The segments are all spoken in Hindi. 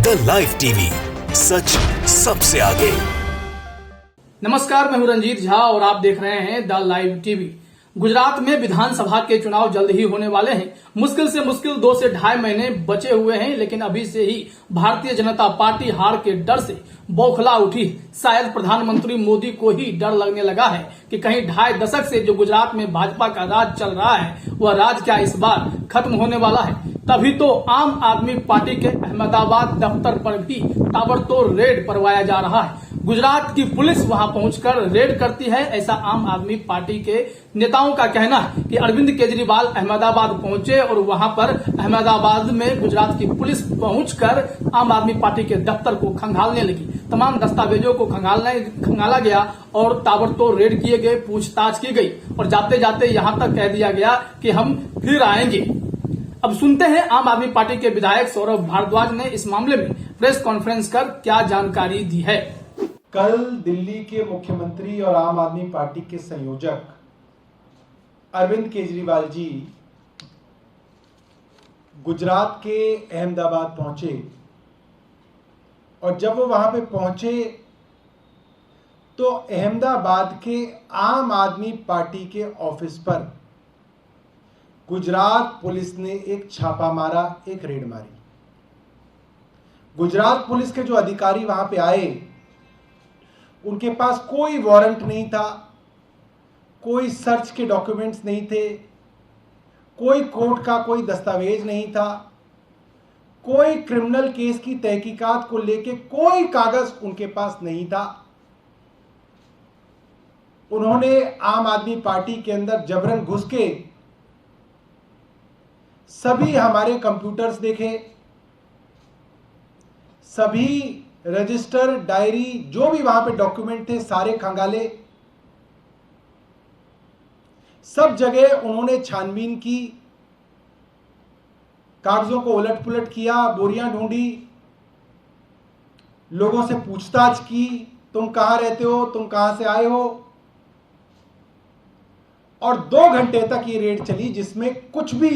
द लाइव टीवी, सच सबसे आगे। नमस्कार, मैं हूं रंजीत झा और आप देख रहे हैं द लाइव टीवी। गुजरात में विधानसभा के चुनाव जल्द ही होने वाले हैं। मुश्किल से मुश्किल 2 से ढाई महीने बचे हुए हैं, लेकिन अभी से ही भारतीय जनता पार्टी हार के डर से बौखला उठी। शायद प्रधानमंत्री मोदी को ही डर लगने लगा है कि कहीं 2.5 दशक से जो गुजरात में भाजपा का राज चल रहा है वह राज क्या इस बार खत्म होने वाला है। तभी तो आम आदमी पार्टी के अहमदाबाद दफ्तर पर भी ताबड़तोड़ रेड करवाया जा रहा है। गुजरात की पुलिस वहां पहुंचकर रेड करती है, ऐसा आम आदमी पार्टी के नेताओं का कहना है कि अरविंद केजरीवाल अहमदाबाद पहुंचे और वहां पर अहमदाबाद में गुजरात की पुलिस पहुंचकर आम आदमी पार्टी के दफ्तर को खंगालने लगी। तमाम दस्तावेजों को खंगाला गया और ताबड़तोड़ रेड किए गए, पूछताछ की गई और जाते जाते यहां तक कह दिया गया कि हम फिर आएंगे। अब सुनते हैं आम आदमी पार्टी के विधायक सौरभ भारद्वाज ने इस मामले में प्रेस कॉन्फ्रेंस कर क्या जानकारी दी है। कल दिल्ली के मुख्यमंत्री और आम आदमी पार्टी के संयोजक अरविंद केजरीवाल जी गुजरात के अहमदाबाद पहुंचे और जब वो वहां पे पहुंचे तो अहमदाबाद के आम आदमी पार्टी के ऑफिस पर गुजरात पुलिस ने एक छापा मारा, एक रेड मारी। गुजरात पुलिस के जो अधिकारी वहां पे आए उनके पास कोई वारंट नहीं था, कोई सर्च के डॉक्यूमेंट्स नहीं थे, कोई कोर्ट का कोई दस्तावेज नहीं था, कोई क्रिमिनल केस की तहकीकात को लेके कोई कागज उनके पास नहीं था। उन्होंने आम आदमी पार्टी के अंदर जबरन घुस के सभी हमारे कंप्यूटर्स देखे, सभी रजिस्टर, डायरी, जो भी वहां पे डॉक्यूमेंट थे सारे खंगाले। सब जगह उन्होंने छानबीन की, कागजों को उलट पुलट किया, बोरियां ढूंढी, लोगों से पूछताछ की, तुम कहां रहते हो, तुम कहां से आए हो। और 2 घंटे तक ये रेड चली जिसमें कुछ भी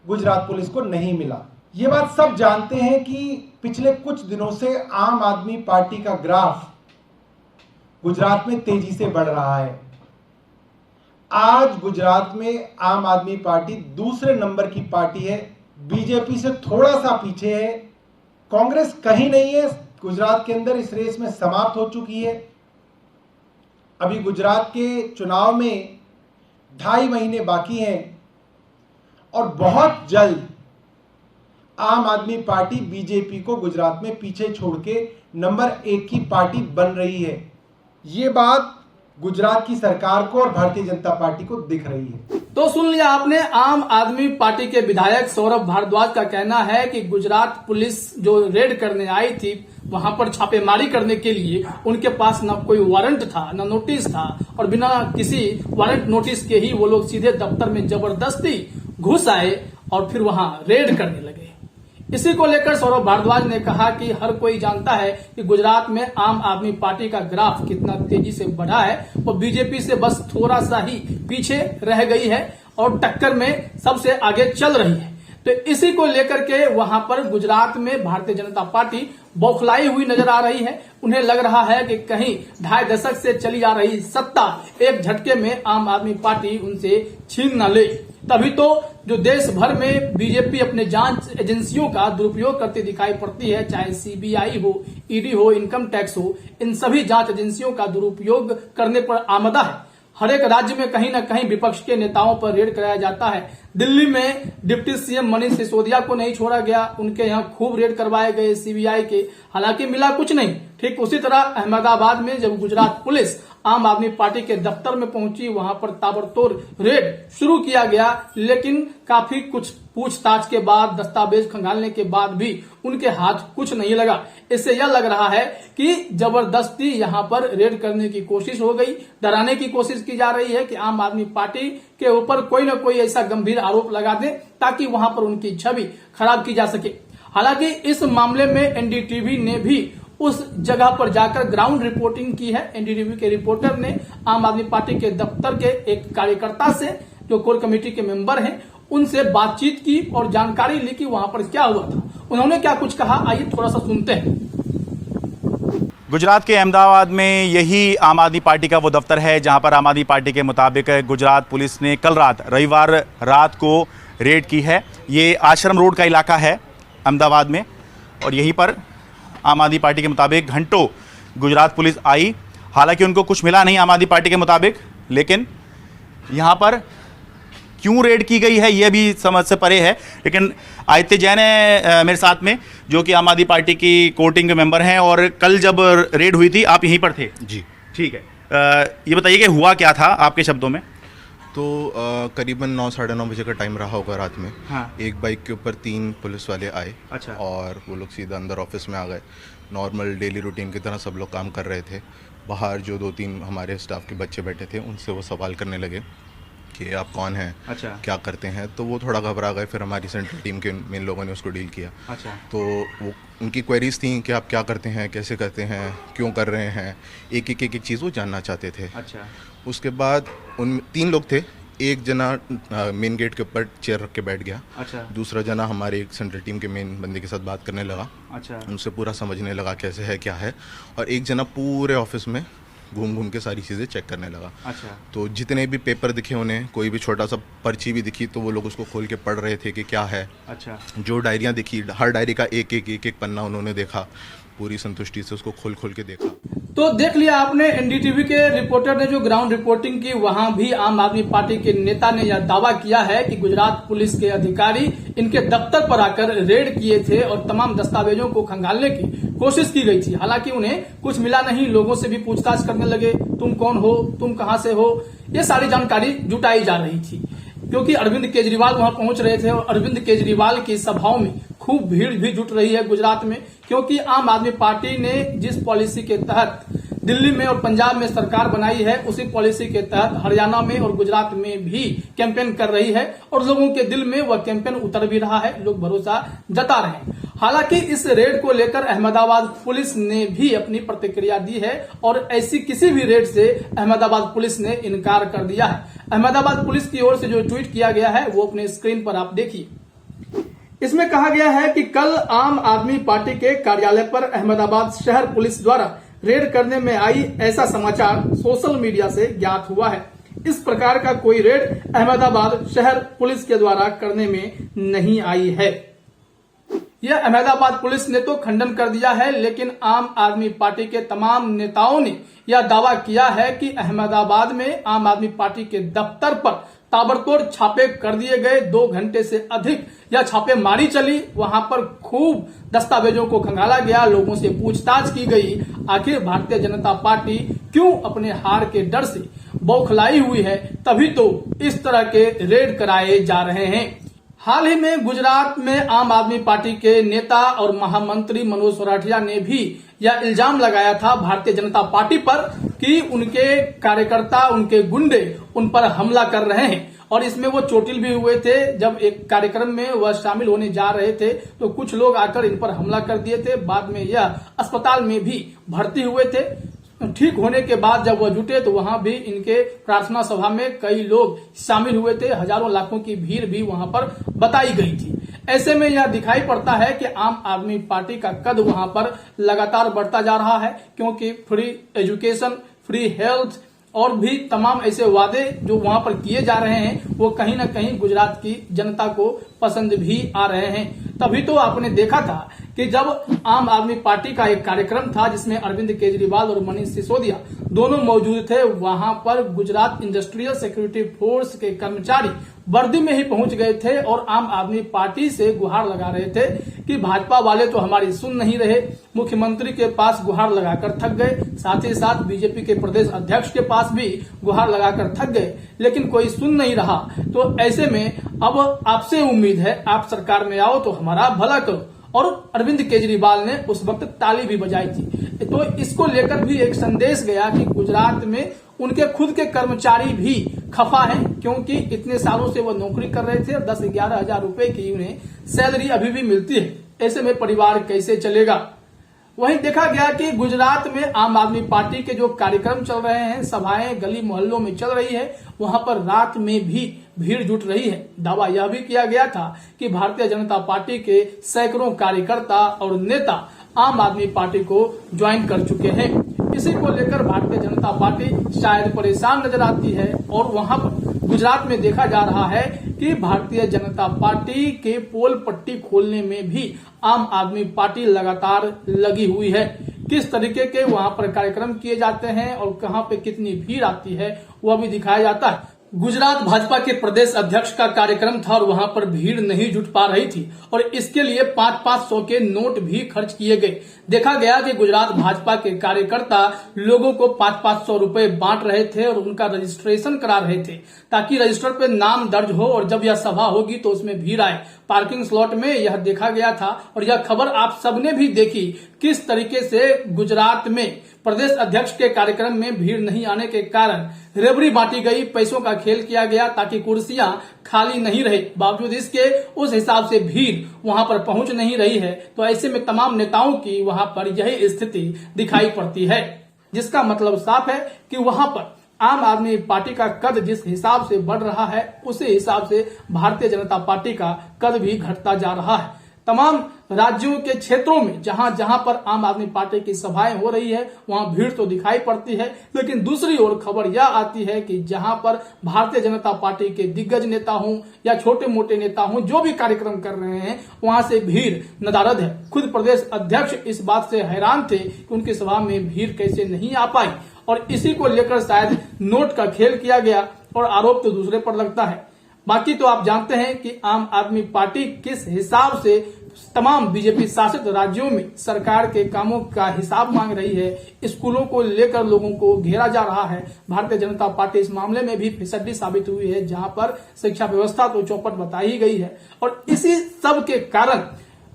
गुजरात पुलिस को नहीं मिला। ये बात सब जानते हैं कि पिछले कुछ दिनों से आम आदमी पार्टी का ग्राफ गुजरात में तेजी से बढ़ रहा है। आज गुजरात में आम आदमी पार्टी दूसरे नंबर की पार्टी है, बीजेपी से थोड़ा सा पीछे है। कांग्रेस कहीं नहीं है गुजरात के अंदर, इस रेस में समाप्त हो चुकी है। अभी गुजरात के चुनाव में 2.5 महीने बाकी हैं और बहुत जल्द आम आदमी पार्टी बीजेपी को गुजरात में पीछे छोड़ के नंबर 1 की पार्टी बन रही है। ये बात गुजरात की सरकार को और भारतीय जनता पार्टी को दिख रही है। तो सुन लिया आपने, आम आदमी पार्टी के विधायक सौरभ भारद्वाज का कहना है कि गुजरात पुलिस जो रेड करने आई थी वहां पर छापेमारी करने के लिए उनके पास न कोई वारंट था, न नोटिस था और बिना किसी वारंट नोटिस के ही वो लोग सीधे दफ्तर में जबरदस्ती घुस आए और फिर वहां रेड करने लगे। इसी को लेकर सौरभ भारद्वाज ने कहा कि हर कोई जानता है कि गुजरात में आम आदमी पार्टी का ग्राफ कितना तेजी से बढ़ा है, वो बीजेपी से बस थोड़ा सा ही पीछे रह गई है और टक्कर में सबसे आगे चल रही है। तो इसी को लेकर के वहां पर गुजरात में भारतीय जनता पार्टी बौखलाई हुई नजर आ रही है। उन्हें लग रहा है कि कहीं 2.5 दशक से चली आ रही सत्ता एक झटके में आम आदमी पार्टी उनसे छीन न ले। तभी तो जो देश भर में बीजेपी अपने जांच एजेंसियों का दुरुपयोग करती दिखाई पड़ती है, चाहे सीबीआई हो, ईडी हो, इनकम टैक्स हो, इन सभी जांच एजेंसियों का दुरुपयोग करने पर आमदा है। हर एक राज्य में कहीं न कहीं विपक्ष के नेताओं पर रेड कराया जाता है। दिल्ली में डिप्टी सीएम मनीष सिसोदिया को नहीं छोड़ा गया, उनके यहाँ खूब रेड करवाए गए सीबीआई के, हालांकि मिला कुछ नहीं। ठीक उसी तरह अहमदाबाद में जब गुजरात पुलिस आम आदमी पार्टी के दफ्तर में पहुंची, वहां पर ताबड़तोड़ रेड शुरू किया गया, लेकिन काफी कुछ पूछताछ के बाद, दस्तावेज खंगालने के बाद भी उनके हाथ कुछ नहीं लगा। इससे यह लग रहा है कि जबरदस्ती यहां पर रेड करने की कोशिश हो गई, डराने की कोशिश की जा रही है कि आम आदमी पार्टी के ऊपर कोई न कोई ऐसा गंभीर आरोप लगा दे ताकि वहां पर उनकी छवि खराब की जा सके। हालांकि इस मामले में एनडीटीवी ने भी उस जगह पर जाकर ग्राउंड रिपोर्टिंग की है। एनडीटीवी के रिपोर्टर ने आम आदमी पार्टी के दफ्तर के एक कार्यकर्ता से, जो कोर कमेटी के मेंबर हैं, उनसे बातचीत की और जानकारी ली कि वहां पर क्या हुआ था। उन्होंने क्या कुछ कहा, आइए थोड़ा सा सुनते हैं। गुजरात के अहमदाबाद में यही आम आदमी पार्टी का वो दफ्तर है जहां पर आम आदमी पार्टी के मुताबिक गुजरात पुलिस ने कल रात, रविवार रात को रेड की है। ये आश्रम रोड का इलाका है अहमदाबाद में, और यहीं पर आम आदमी पार्टी के मुताबिक घंटों गुजरात पुलिस आई। हालांकि उनको कुछ मिला नहीं आम आदमी पार्टी के मुताबिक, लेकिन यहाँ पर क्यों रेड की गई है ये भी समझ से परे है। लेकिन आदित्य जैन है मेरे साथ में, जो कि आम आदमी पार्टी की कोर्टिंग के मेंबर हैं, और कल जब रेड हुई थी आप यहीं पर थे। जी ठीक है, ये बताइए कि हुआ क्या था आपके शब्दों में। तो करीबन 9 साढ़े 9 बजे का टाइम रहा होगा रात में। हाँ। एक बाइक के ऊपर 3 पुलिस वाले आए। अच्छा। और वो लोग सीधा अंदर ऑफिस में आ गए। नॉर्मल डेली रूटीन की तरह सब लोग काम कर रहे थे। बाहर जो 2-3 हमारे स्टाफ के बच्चे बैठे थे उनसे वो सवाल करने लगे कि आप कौन हैं, अच्छा, क्या करते हैं। तो वो थोड़ा घबरा गए। फिर हमारी सेंट्रल टीम के मेन लोगों ने उसको डील किया। अच्छा। तो वो उनकी क्वेरीज थी कि आप क्या करते हैं, कैसे करते हैं, क्यों कर रहे हैं, एक चीज़ वो जानना चाहते थे। अच्छा। उसके बाद उन 3 लोग थे। एक जना मेन गेट के ऊपर चेयर रख के बैठ गया। अच्छा। दूसरा जना हमारे एक सेंट्रल टीम के मेन बंदे के साथ बात करने लगा। अच्छा। उनसे पूरा समझने लगा कैसे है क्या है। और एक जना पूरे ऑफिस में घूम घूम के सारी चीज़ें चेक करने लगा। अच्छा। तो जितने भी पेपर दिखे उन्हें, कोई भी छोटा सा पर्ची भी दिखी तो वो लोग उसको खोल के पढ़ रहे थे कि क्या है। अच्छा। जो डायरियाँ दिखी, हर डायरी का एक पन्ना उन्होंने देखा, पूरी संतुष्टि से उसको खोल खोल के देखा। तो देख लिया आपने, एनडीटीवी के रिपोर्टर ने जो ग्राउंड रिपोर्टिंग की, वहां भी आम आदमी पार्टी के नेता ने यह दावा किया है कि गुजरात पुलिस के अधिकारी इनके दफ्तर पर आकर रेड किए थे और तमाम दस्तावेजों को खंगालने की कोशिश की गई थी। हालांकि उन्हें कुछ मिला नहीं। लोगों से भी पूछताछ करने लगे, तुम कौन हो, तुम कहां से हो, ये सारी जानकारी जुटाई जा रही थी। क्योंकि अरविंद केजरीवाल वहां पहुंच रहे थे और अरविंद केजरीवाल की सभाओं में खूब भीड़ भी जुट रही है गुजरात में। क्योंकि आम आदमी पार्टी ने जिस पॉलिसी के तहत दिल्ली में और पंजाब में सरकार बनाई है, उसी पॉलिसी के तहत हरियाणा में और गुजरात में भी कैंपेन कर रही है और लोगों के दिल में वह कैंपेन उतर भी रहा है, लोग भरोसा जता रहे हैं। हालांकि इस रेड को लेकर अहमदाबाद पुलिस ने भी अपनी प्रतिक्रिया दी है और ऐसी किसी भी रेड से अहमदाबाद पुलिस ने इनकार कर दिया है। अहमदाबाद पुलिस की ओर से जो ट्वीट किया गया है वो अपने स्क्रीन पर आप देखिए। इसमें कहा गया है कि कल आम आदमी पार्टी के कार्यालय पर अहमदाबाद शहर पुलिस द्वारा रेड करने में आई, ऐसा समाचार सोशल मीडिया से ज्ञात हुआ है। इस प्रकार का कोई रेड अहमदाबाद शहर पुलिस के द्वारा करने में नहीं आई है। यह अहमदाबाद पुलिस ने तो खंडन कर दिया है, लेकिन आम आदमी पार्टी के तमाम नेताओं ने यह दावा किया है कि अहमदाबाद में आम आदमी पार्टी के दफ्तर पर ताबड़तोड़ छापे कर दिए गए। 2 घंटे से अधिक यह छापेमारी चली। वहां पर खूब दस्तावेजों को खंगाला गया, लोगों से पूछताछ की गई। आखिर भारतीय जनता पार्टी क्यों अपने हार के डर से बौखलाई हुई है, तभी तो इस तरह के रेड कराए जा रहे हैं। हाल ही में गुजरात में आम आदमी पार्टी के नेता और महामंत्री मनोज सोराठिया ने भी यह इल्जाम लगाया था भारतीय जनता पार्टी पर कि उनके कार्यकर्ता, उनके गुंडे उन पर हमला कर रहे हैं। और इसमें वो चोटिल भी हुए थे। जब एक कार्यक्रम में वह शामिल होने जा रहे थे तो कुछ लोग आकर इन पर हमला कर दिए थे। बाद में यह अस्पताल में भी भर्ती हुए थे। ठीक होने के बाद जब वह जुटे तो वहां भी इनके प्रार्थना सभा में कई लोग शामिल हुए थे। हजारों लाखों की भीड़ भी वहां पर बताई गई थी। ऐसे में यह दिखाई पड़ता है कि आम आदमी पार्टी का कद वहां पर लगातार बढ़ता जा रहा है, क्योंकि फ्री एजुकेशन, फ्री हेल्थ और भी तमाम ऐसे वादे जो वहां पर किए जा रहे हैं वो कहीं ना कहीं गुजरात की जनता को पसंद भी आ रहे हैं। तभी तो आपने देखा था कि जब आम आदमी पार्टी का एक कार्यक्रम था जिसमें अरविंद केजरीवाल और मनीष सिसोदिया दोनों मौजूद थे, वहां पर गुजरात इंडस्ट्रियल सिक्योरिटी फोर्स के कर्मचारी वर्दी में ही पहुंच गए थे और आम आदमी पार्टी से गुहार लगा रहे थे कि भाजपा वाले तो हमारी सुन नहीं रहे। मुख्यमंत्री के पास गुहार लगाकर थक गए, साथ ही साथ बीजेपी के प्रदेश अध्यक्ष के पास भी गुहार लगाकर थक गए, लेकिन कोई सुन नहीं रहा। तो ऐसे में अब आपसे उम्मीद है आप सरकार में आओ तो हमारा भला करो। और अरविंद केजरीवाल ने उस वक्त ताली भी बजाई थी। तो इसको लेकर भी एक संदेश गया कि गुजरात में उनके खुद के कर्मचारी भी खफा हैं, क्योंकि इतने सालों से वो नौकरी कर रहे थे और 10-11 हजार रुपए की उन्हें सैलरी अभी भी मिलती है। ऐसे में परिवार कैसे चलेगा। वहीं देखा गया कि गुजरात में आम आदमी पार्टी के जो कार्यक्रम चल रहे हैं, सभाएं गली मोहल्लों में चल रही है, वहां पर रात में भी भीड़ जुट रही है। दावा यह भी किया गया था कि भारतीय जनता पार्टी के सैकड़ों कार्यकर्ता और नेता आम आदमी पार्टी को ज्वाइन कर चुके हैं। इसी को लेकर भारतीय जनता पार्टी शायद परेशान नजर आती है और वहां पर गुजरात में देखा जा रहा है कि भारतीय जनता पार्टी के पोल पट्टी खोलने में भी आम आदमी पार्टी लगातार लगी हुई है। किस तरीके के वहां पर कार्यक्रम किए जाते हैं और कहां पे कितनी भीड़ आती है वह भी दिखाया जाता है। गुजरात भाजपा के प्रदेश अध्यक्ष का कार्यक्रम था और वहां पर भीड़ नहीं जुट पा रही थी और इसके लिए 500 के नोट भी खर्च किए गए। देखा गया कि गुजरात भाजपा के कार्यकर्ता लोगों को 500 रुपए बांट रहे थे और उनका रजिस्ट्रेशन करा रहे थे ताकि रजिस्टर पे नाम दर्ज हो और जब यह सभा होगी तो उसमें भीड़ आए। पार्किंग स्लॉट में यह देखा गया था और यह खबर आप सबने भी देखी किस तरीके से गुजरात में प्रदेश अध्यक्ष के कार्यक्रम में भीड़ नहीं आने के कारण रेवड़ी बांटी गई, पैसों का खेल किया गया ताकि कुर्सियां खाली नहीं रहे। बावजूद इसके उस हिसाब से भीड़ वहां पर पहुंच नहीं रही है। तो ऐसे में तमाम नेताओं की वहां पर यही स्थिति दिखाई पड़ती है, जिसका मतलब साफ है कि वहां पर आम आदमी पार्टी का कद जिस हिसाब से बढ़ रहा है उसी हिसाब से भारतीय जनता पार्टी का कद भी घटता जा रहा है। तमाम राज्यों के क्षेत्रों में जहां जहां पर आम आदमी पार्टी की सभाएं हो रही है वहां भीड़ तो दिखाई पड़ती है, लेकिन दूसरी ओर खबर यह आती है कि जहां पर भारतीय जनता पार्टी के दिग्गज नेता हों या छोटे मोटे नेता हों जो भी कार्यक्रम कर रहे हैं वहां से भीड़ नदारद है। खुद प्रदेश अध्यक्ष इस बात से हैरान थे कि उनकी सभा में भीड़ कैसे नहीं आ पाई और इसी को लेकर शायद नोट का खेल किया गया और आरोप तो दूसरे पर लगता है। बाकी तो आप जानते हैं कि आम आदमी पार्टी किस हिसाब से तमाम बीजेपी शासित राज्यों में सरकार के कामों का हिसाब मांग रही है। स्कूलों को लेकर लोगों को घेरा जा रहा है। भारतीय जनता पार्टी इस मामले में भी फिसड्डी साबित हुई है, जहां पर शिक्षा व्यवस्था तो चौपट बताई गई है और इसी सब के कारण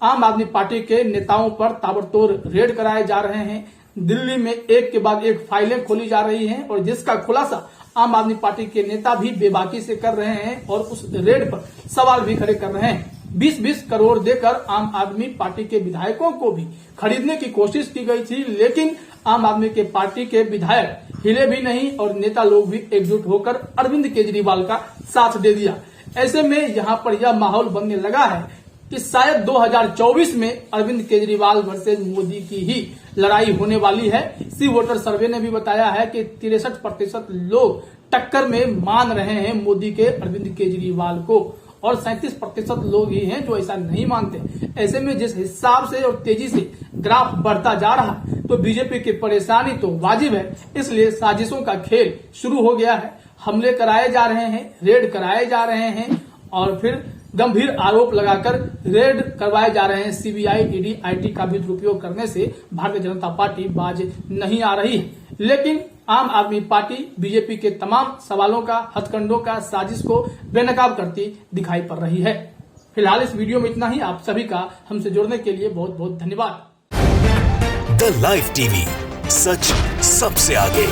आम आदमी पार्टी के नेताओं पर ताबड़तोड़ रेड कराए जा रहे हैं। दिल्ली में एक के बाद एक फाइलें खोली जा रही हैं और जिसका खुलासा आम आदमी पार्टी के नेता भी बेबाकी से कर रहे हैं और उस रेड पर सवाल भी खड़े कर रहे हैं। 20-20 करोड़ देकर आम आदमी पार्टी के विधायकों को भी खरीदने की कोशिश की गई थी, लेकिन आम आदमी के पार्टी के विधायक हिले भी नहीं और नेता लोग भी एकजुट होकर अरविंद केजरीवाल का साथ दे दिया। ऐसे में यहाँ पर यह माहौल बनने लगा है कि शायद 2024 में अरविंद केजरीवाल वर्सेज मोदी की ही लड़ाई होने वाली है। सी वोटर सर्वे ने भी बताया है कि 63% लोग टक्कर में मान रहे हैं मोदी के अरविंद केजरीवाल को और 37% लोग ही हैं जो ऐसा नहीं मानते। ऐसे में जिस हिसाब से और तेजी से ग्राफ बढ़ता जा रहा है तो बीजेपी की परेशानी तो वाजिब है, इसलिए साजिशों का खेल शुरू हो गया है। हमले कराए जा रहे हैं, रेड कराए जा रहे हैं और फिर गंभीर आरोप लगाकर रेड करवाए जा रहे हैं। सीबीआई, ईडी, आईटी का भी दुरुपयोग करने से भारतीय जनता पार्टी बाज नहीं आ रही है, लेकिन आम आदमी पार्टी बीजेपी के तमाम सवालों का, हथकंडों का, साजिश को बेनकाब करती दिखाई पड़ रही है। फिलहाल इस वीडियो में इतना ही। आप सभी का हमसे जुड़ने के लिए बहुत बहुत धन्यवाद। द लाइव टीवी, सच सबसे आगे।